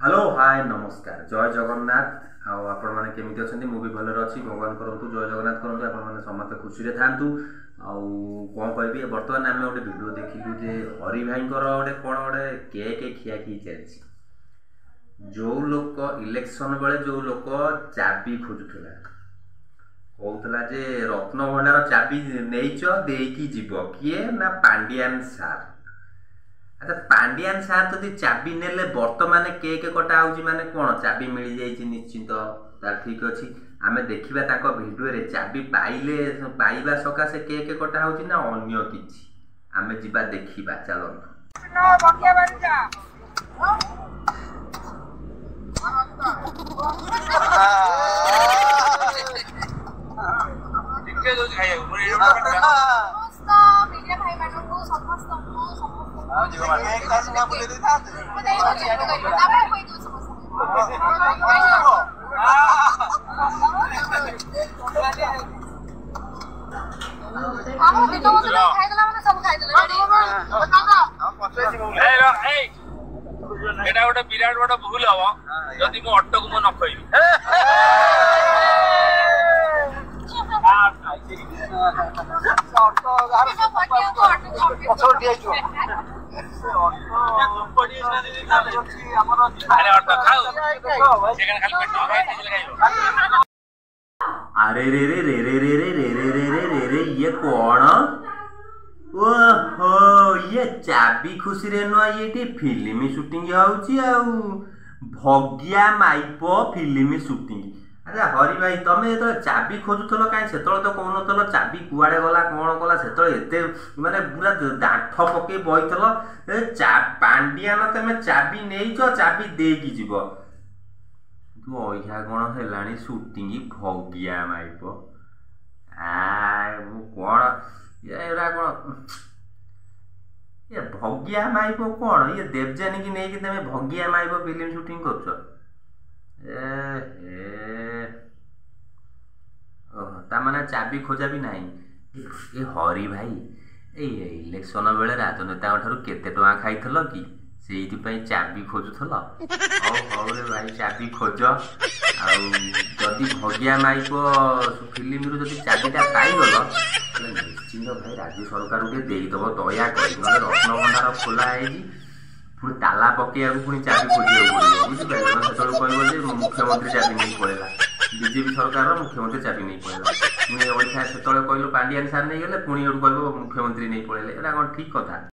Hello hi नमस्कार जय जगन्नाथ आपण मैंने केमी अच्छा मुझे भलर अच्छी भगवान करूँ जय जगन्नाथ करूँ आपण समस्त खुशी था कौन कह बर्तमान आम गोटे भिड देखिलु जे हरि भाई गोटे कौन गोटे केक खियाखी चलती जो लोक इलेक्शन बेले जो लोक चाबी खोजुला कहूला जे रत्न भंडार चाबी नहींच देकी जीव किए ना पांडियान सार। अच्छा पांडियान सार जदि चाबी नेले बर्तमान केक कटा होची माने कौन चाबी मिल जाइए निश्चिंत तार ठीक अच्छी आमे देखा भिडियो रे चाबी पाइले पाइबा सकाशे केक कटा होची ना अन्य किछि आमे जिबा देखिबा चलो गोटे विराट बड़ भूल हम जदि मो अट्ट को न कहबी अरे रे रे रे रे रे रे रे रे रे रे रे रे ये कौन ओहो ये चाबी खुशी रे नुआ ये फिल्म शूटिंग होउची आउ भगिया माइप फिल्म शूटिंग। अच्छा हरि भाई तमें जो चाबी खोजुल कहीं से तो कहून चाबी कुआड़े गला कौन कला से एते माने पूरा दाठ पकई बहील पांडियान तमें चाबी नहीं चाबी देकी जीव तू अहा कौन है शूटिंग भगिया माइप कौन ये कौन ये भगिया माइप कौन ये देवजानी की नहीं कि तमें भगिया माइप फिल्म शूटिंग कर ताने चाबी खोजा भी नहीं ये हरि भाई ये इलेक्शन बेले राजनेता ठारू केते टଙ୍କା खाइथल कि से चाबी खोजुल हौ रे भाई चाबी खोज आदि भगिया माइप फिल्म रु जब चाबीटा पाइगल निश्चिंत भाई राज्य सरकार गोटे देदब दया कर रत्न भंडार खोला है पुणी ताला पकड़ा पुणी चाबी खोजा पड़ो बुझिपार से कह मुख्यमंत्री चाबी नहीं पड़ेगा बीजेपी सरकार मुख्यमंत्री चाबी नहीं पड़ेगा पुणी से कहल पांडियान सार नहीं गले पुणी कह मुख्यमंत्री नहीं पड़े कौन ठीक कथा।